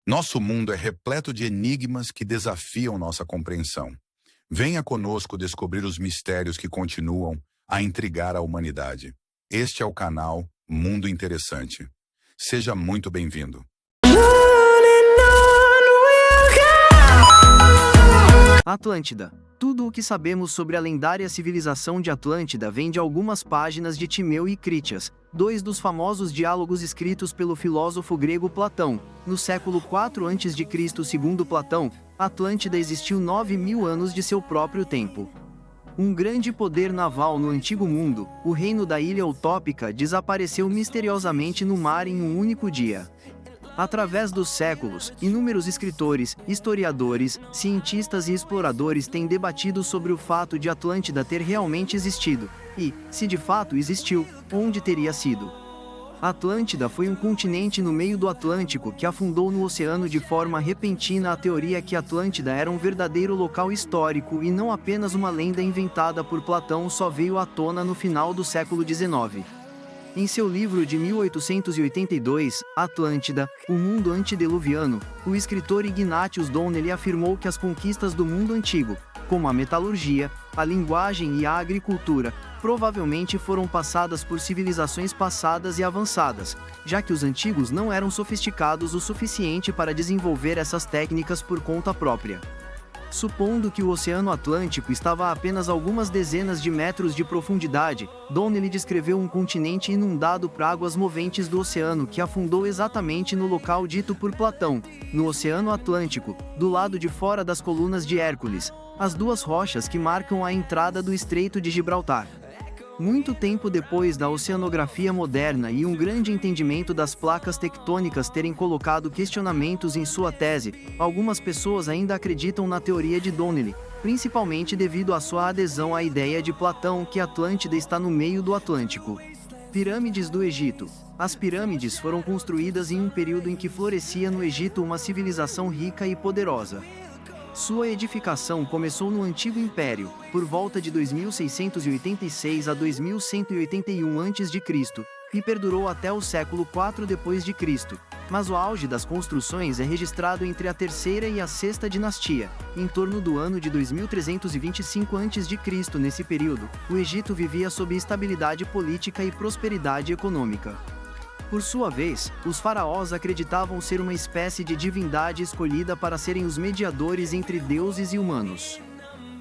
Nosso mundo é repleto de enigmas que desafiam nossa compreensão. Venha conosco descobrir os mistérios que continuam a intrigar a humanidade. Este é o canal Mundo Interessante. Seja muito bem-vindo. Atlântida. Tudo o que sabemos sobre a lendária civilização de Atlântida vem de algumas páginas de Timeu e Critias, dois dos famosos diálogos escritos pelo filósofo grego Platão. No século IV a.C., segundo Platão, Atlântida existiu 9.000 anos de seu próprio tempo. Um grande poder naval no Antigo Mundo, o reino da ilha utópica desapareceu misteriosamente no mar em um único dia. Através dos séculos, inúmeros escritores, historiadores, cientistas e exploradores têm debatido sobre o fato de Atlântida ter realmente existido, e, se de fato existiu, onde teria sido. Atlântida foi um continente no meio do Atlântico que afundou no oceano de forma repentina. A teoria é que Atlântida era um verdadeiro local histórico e não apenas uma lenda inventada por Platão só veio à tona no final do século XIX. Em seu livro de 1882, Atlântida, o mundo antediluviano, o escritor Ignatius Donnelly afirmou que as conquistas do mundo antigo, como a metalurgia, a linguagem e a agricultura, provavelmente foram passadas por civilizações passadas e avançadas, já que os antigos não eram sofisticados o suficiente para desenvolver essas técnicas por conta própria. Supondo que o Oceano Atlântico estava a apenas algumas dezenas de metros de profundidade, Donnelly descreveu um continente inundado por águas moventes do oceano que afundou exatamente no local dito por Platão, no Oceano Atlântico, do lado de fora das colunas de Hércules, as duas rochas que marcam a entrada do Estreito de Gibraltar. Muito tempo depois da oceanografia moderna e um grande entendimento das placas tectônicas terem colocado questionamentos em sua tese, algumas pessoas ainda acreditam na teoria de Donnelly, principalmente devido à sua adesão à ideia de Platão que Atlântida está no meio do Atlântico. Pirâmides do Egito. As pirâmides foram construídas em um período em que florescia no Egito uma civilização rica e poderosa. Sua edificação começou no Antigo Império, por volta de 2686 a 2181 a.C., e perdurou até o século IV d.C., mas o auge das construções é registrado entre a terceira e a sexta dinastia, em torno do ano de 2325 a.C. Nesse período, o Egito vivia sob estabilidade política e prosperidade econômica. Por sua vez, os faraós acreditavam ser uma espécie de divindade escolhida para serem os mediadores entre deuses e humanos.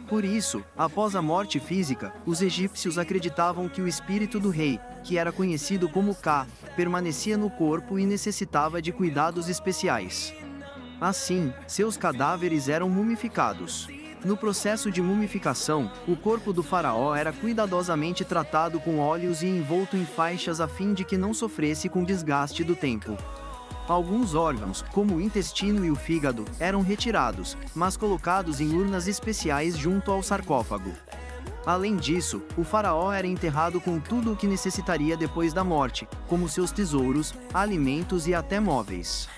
Por isso, após a morte física, os egípcios acreditavam que o espírito do rei, que era conhecido como Ka, permanecia no corpo e necessitava de cuidados especiais. Assim, seus cadáveres eram mumificados. No processo de mumificação, o corpo do faraó era cuidadosamente tratado com óleos e envolto em faixas a fim de que não sofresse com desgaste do tempo. Alguns órgãos, como o intestino e o fígado, eram retirados, mas colocados em urnas especiais junto ao sarcófago. Além disso, o faraó era enterrado com tudo o que necessitaria depois da morte, como seus tesouros, alimentos e até móveis.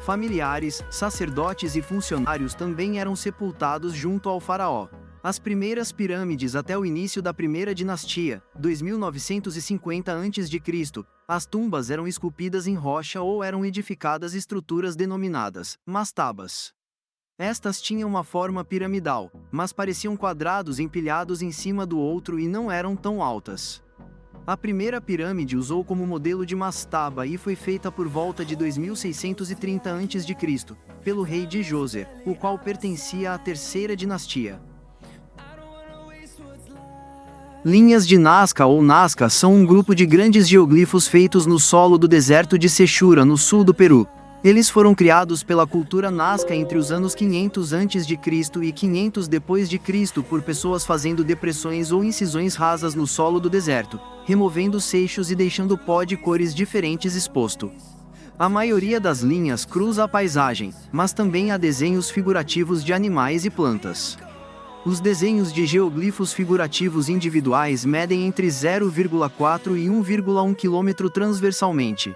Familiares, sacerdotes e funcionários também eram sepultados junto ao faraó. As primeiras pirâmides até o início da primeira dinastia, 2950 a.C., as tumbas eram esculpidas em rocha ou eram edificadas estruturas denominadas mastabas. Estas tinham uma forma piramidal, mas pareciam quadrados empilhados em cima do outro e não eram tão altas. A primeira pirâmide usou como modelo de mastaba e foi feita por volta de 2630 a.C., pelo rei de Djoser, o qual pertencia à terceira dinastia. Linhas de Nazca ou Nazca são um grupo de grandes geoglifos feitos no solo do deserto de Sechura, no sul do Peru. Eles foram criados pela cultura Nazca entre os anos 500 a.C. e 500 d.C. por pessoas fazendo depressões ou incisões rasas no solo do deserto, removendo seixos e deixando pó de cores diferentes exposto. A maioria das linhas cruza a paisagem, mas também há desenhos figurativos de animais e plantas. Os desenhos de geoglifos figurativos individuais medem entre 0,4 e 1,1 km transversalmente.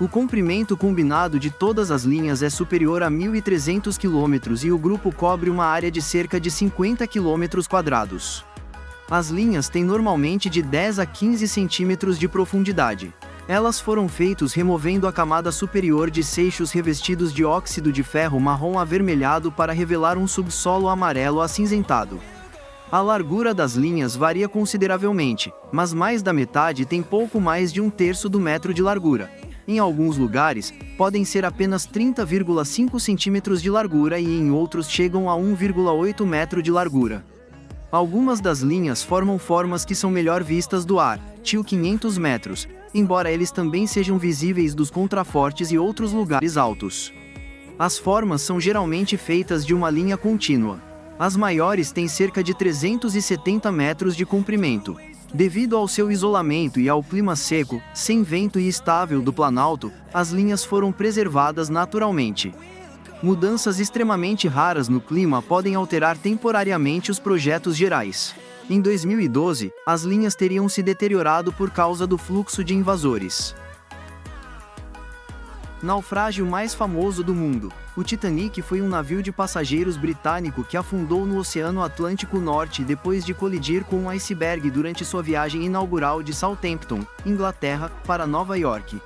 O comprimento combinado de todas as linhas é superior a 1.300 km e o grupo cobre uma área de cerca de 50 km². As linhas têm normalmente de 10 a 15 centímetros de profundidade. Elas foram feitas removendo a camada superior de seixos revestidos de óxido de ferro marrom avermelhado para revelar um subsolo amarelo acinzentado. A largura das linhas varia consideravelmente, mas mais da metade tem pouco mais de 1/3 do metro de largura. Em alguns lugares, podem ser apenas 30,5 centímetros de largura e em outros chegam a 1,8 metro de largura. Algumas das linhas formam formas que são melhor vistas do ar, tipo 500 metros, embora eles também sejam visíveis dos contrafortes e outros lugares altos. As formas são geralmente feitas de uma linha contínua. As maiores têm cerca de 370 metros de comprimento. Devido ao seu isolamento e ao clima seco, sem vento e estável do Planalto, as linhas foram preservadas naturalmente. Mudanças extremamente raras no clima podem alterar temporariamente os projetos gerais. Em 2012, as linhas teriam se deteriorado por causa do fluxo de invasores. Naufrágio mais famoso do mundo. O Titanic foi um navio de passageiros britânico que afundou no Oceano Atlântico Norte depois de colidir com um iceberg durante sua viagem inaugural de Southampton, Inglaterra, para Nova York.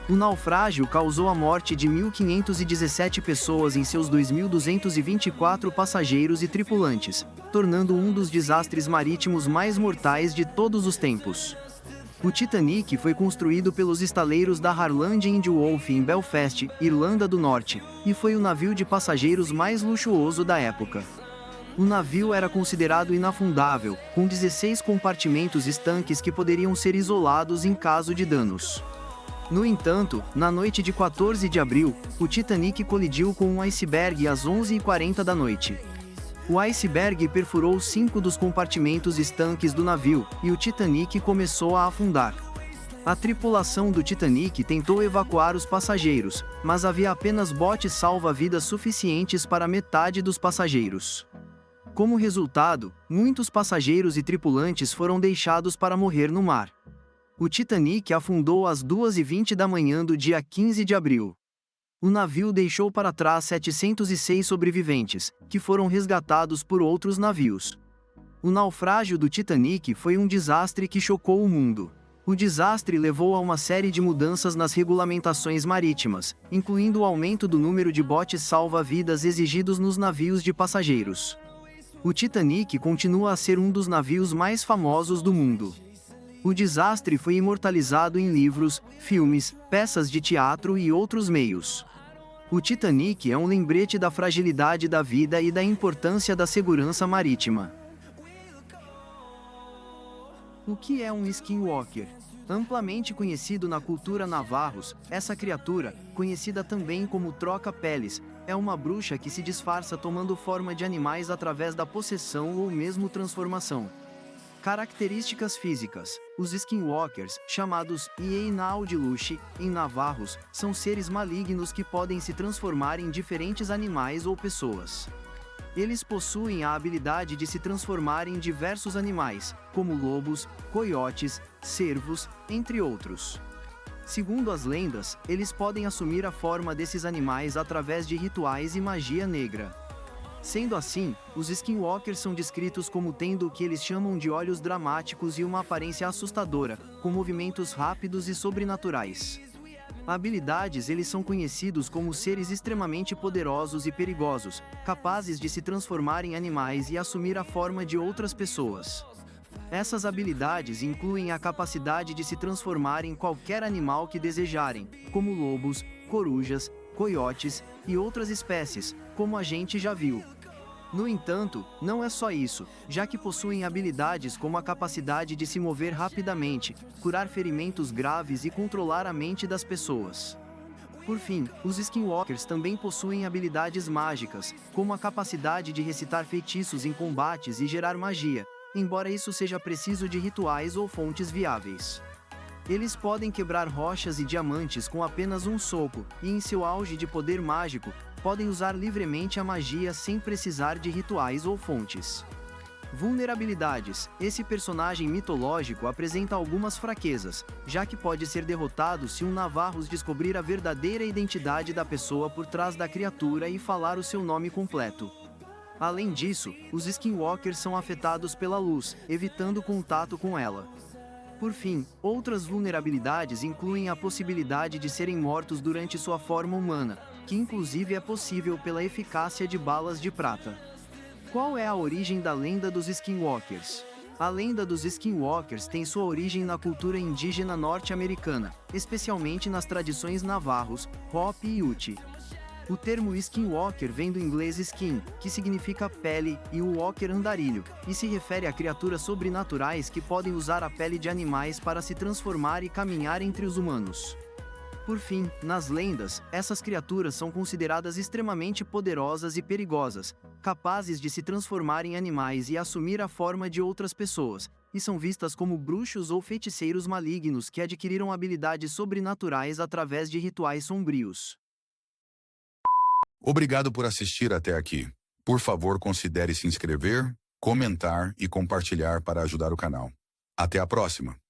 O naufrágio causou a morte de 1.517 pessoas em seus 2.224 passageiros e tripulantes, tornando um dos desastres marítimos mais mortais de todos os tempos. O Titanic foi construído pelos estaleiros da Harland & Wolff em Belfast, Irlanda do Norte, e foi o navio de passageiros mais luxuoso da época. O navio era considerado inafundável, com 16 compartimentos estanques que poderiam ser isolados em caso de danos. No entanto, na noite de 14 de abril, o Titanic colidiu com um iceberg às 11h40 da noite. O iceberg perfurou 5 dos compartimentos estanques do navio, e o Titanic começou a afundar. A tripulação do Titanic tentou evacuar os passageiros, mas havia apenas botes salva-vidas suficientes para metade dos passageiros. Como resultado, muitos passageiros e tripulantes foram deixados para morrer no mar. O Titanic afundou às 2h20 da manhã do dia 15 de abril. O navio deixou para trás 706 sobreviventes, que foram resgatados por outros navios. O naufrágio do Titanic foi um desastre que chocou o mundo. O desastre levou a uma série de mudanças nas regulamentações marítimas, incluindo o aumento do número de botes salva-vidas exigidos nos navios de passageiros. O Titanic continua a ser um dos navios mais famosos do mundo. O desastre foi imortalizado em livros, filmes, peças de teatro e outros meios. O Titanic é um lembrete da fragilidade da vida e da importância da segurança marítima. O que é um skinwalker? Amplamente conhecido na cultura navarros, essa criatura, conhecida também como troca-peles, é uma bruxa que se disfarça tomando forma de animais através da possessão ou mesmo transformação. Características físicas. Os skinwalkers, chamados Ieinaudilushi, em navarros, são seres malignos que podem se transformar em diferentes animais ou pessoas. Eles possuem a habilidade de se transformar em diversos animais, como lobos, coiotes, cervos, entre outros. Segundo as lendas, eles podem assumir a forma desses animais através de rituais e magia negra. Sendo assim, os skinwalkers são descritos como tendo o que eles chamam de olhos dramáticos e uma aparência assustadora, com movimentos rápidos e sobrenaturais. Habilidades. Eles são conhecidos como seres extremamente poderosos e perigosos, capazes de se transformar em animais e assumir a forma de outras pessoas. Essas habilidades incluem a capacidade de se transformar em qualquer animal que desejarem, como lobos, corujas, coiotes e outras espécies, como a gente já viu. No entanto, não é só isso, já que possuem habilidades como a capacidade de se mover rapidamente, curar ferimentos graves e controlar a mente das pessoas. Por fim, os skinwalkers também possuem habilidades mágicas, como a capacidade de recitar feitiços em combates e gerar magia, embora isso seja preciso de rituais ou fontes viáveis. Eles podem quebrar rochas e diamantes com apenas um soco, e em seu auge de poder mágico, podem usar livremente a magia sem precisar de rituais ou fontes. Vulnerabilidades. Esse personagem mitológico apresenta algumas fraquezas, já que pode ser derrotado se um navarros descobrir a verdadeira identidade da pessoa por trás da criatura e falar o seu nome completo. Além disso, os skinwalkers são afetados pela luz, evitando contato com ela. Por fim, outras vulnerabilidades incluem a possibilidade de serem mortos durante sua forma humana, que inclusive é possível pela eficácia de balas de prata. Qual é a origem da lenda dos Skinwalkers? A lenda dos Skinwalkers tem sua origem na cultura indígena norte-americana, especialmente nas tradições Navajos, Hopi e Ute. O termo Skinwalker vem do inglês skin, que significa pele, e o walker andarilho, e se refere a criaturas sobrenaturais que podem usar a pele de animais para se transformar e caminhar entre os humanos. Por fim, nas lendas, essas criaturas são consideradas extremamente poderosas e perigosas, capazes de se transformar em animais e assumir a forma de outras pessoas, e são vistas como bruxos ou feiticeiros malignos que adquiriram habilidades sobrenaturais através de rituais sombrios. Obrigado por assistir até aqui. Por favor, considere se inscrever, comentar e compartilhar para ajudar o canal. Até a próxima!